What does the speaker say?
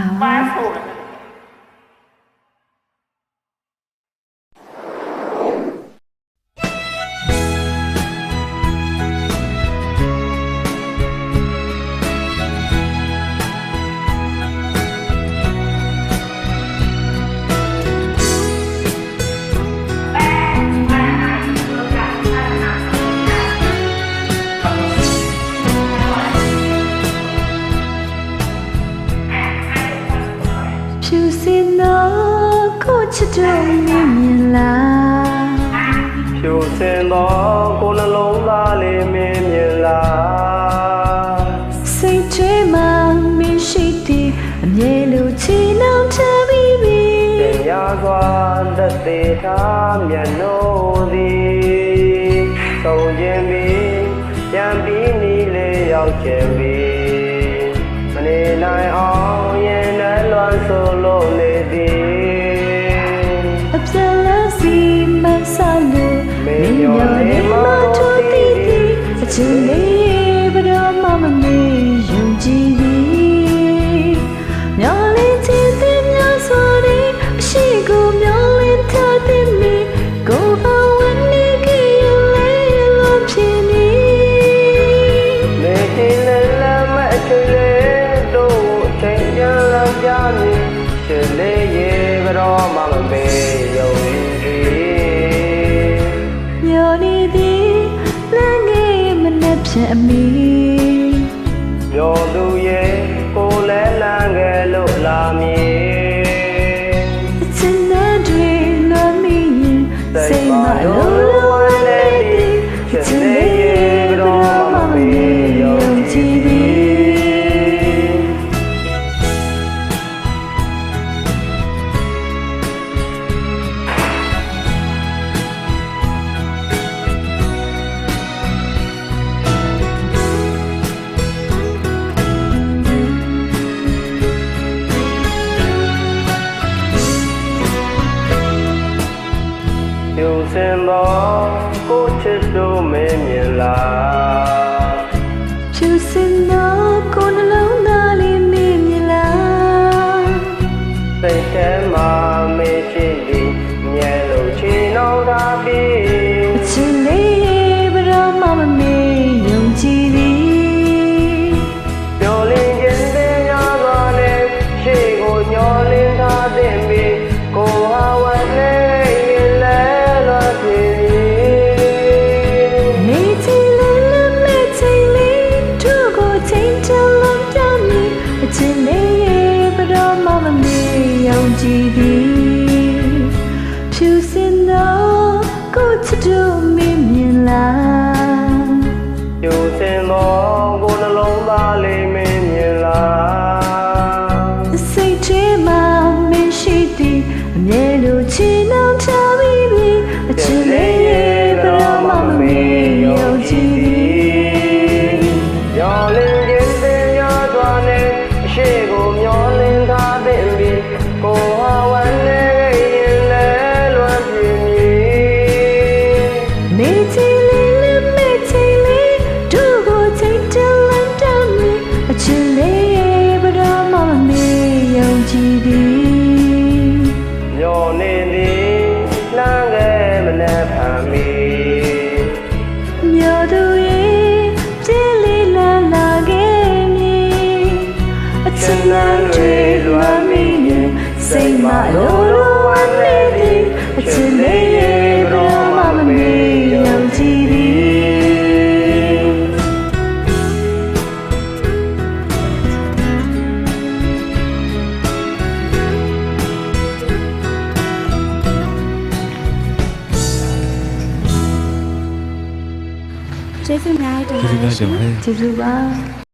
င်္ဂလာပါဖြူစင်သောကိုချစ်တို့မြင်မြင်လားဖြူစင်သောကိုနှလုံးသားလေးမြင်မြင်လားစိတ်ထဲမှာမရှိသည်အမြဲလိုချီနှောင်ချပြီးပြီတင်ရစွာသက်သေးထားမျက်နှာသည်သုံးခြင်းပြီးပြန်ပြီးနီးလေးရောက်ခြင်းပြီးမနေနိုင်အောင်ရင်နဲ့လွန်ဆိုလို့နေသည်အပြည့်လားစီမဆာလို့မင်းရောနေမတို့တည်တည်အချစ်လေးဘယ်တော့မှမမေ့ယုံကြည်သည်မျောလေးချစ်တဲ့များစွာနဲ့အရှိကိုမျောလင်းထားတဲ့မိကိုပါဝင်နေကြရလေလို့ဖြစ်နေနေချင်းလည်းလမ်းမအချစ်လေးတို့အချိန်ကြမ်းကြမည်ချစ်လေးရေဘယ်တော့မှမမေ့ယုံကြည်မျောနေသည်လမ်းငယ်မနဲ့ဖြတ်အမီမျောသူရဲ့ကိုလည်းလမ်းငယ်လို့လာမည်အချစ်နဲ့တွေလွမ်းမိရင်စိတ်မလုံးလုံးလေးသည်ချစ်လေးရေဘယ်တော့မှမမေ့ယုံကြည်သည်ဖြူစင်သောကိုချစ်တို့မင်းမြင်လားဖြူစင်သောကိုနှလုံးသားလေးမြင်မြင်လားစိတ်ထဲမှာမေ့ရှိသည်မြဲလို့ချီနှောင်ထားပြီးအချစ်လေးဘယ်တော့မှမမေ့ယုံကြည်သည်မျောလင်းခြင်းတင်ရစွာနဲ့ရှေ့ကိုညှော်လင်းထားတဲ့မိကိုဟာဝတ်နေကြည်သည်ဖြူစင်သောကိုချစ်တို့မြင်မြင်လားဖြူစင်သောကိုနှလုံးသားလေးမြင်မြင်လားစိတ်ထဲမှာမရှိသည်အမြဲလိုချီနှောင်ချပြီးပြီအချစ်လေးရဲ့ဘယ်တော့မှမမေ့ယုံကြည်သည်ရောလင်းခြင်းတင်ရစွာနဲ့အရှိကိုမျောလင်းထားတဲ့မိကိုဟာဝန်နေရင်လဲလွန်ပြင်းမည်နေချီလေးလည်းမေ့ချီလေးတို့ကိုချိန်တလန်တမ်းမီအချစ်လေးရဲ့ဘယ်တော့မှမမေ့ယုံကြည်သည်ညော်နေသည်လမ်းငယ်မနဲ့ဖန်မီမျောသူရဲ့ကြည်လေးလာလာခဲ့မည်အချစ်နဲ့တွေလွမ်းမိရင်စိတ်မလုံးလုံးဝမ်းနေသည်အချစ်လေးရဲ့ဘယ်တော့မှမမေ့ယုံကြည်သည်ကျေးဇူးများတင်ပါတယ်ကျေးဇူးပါ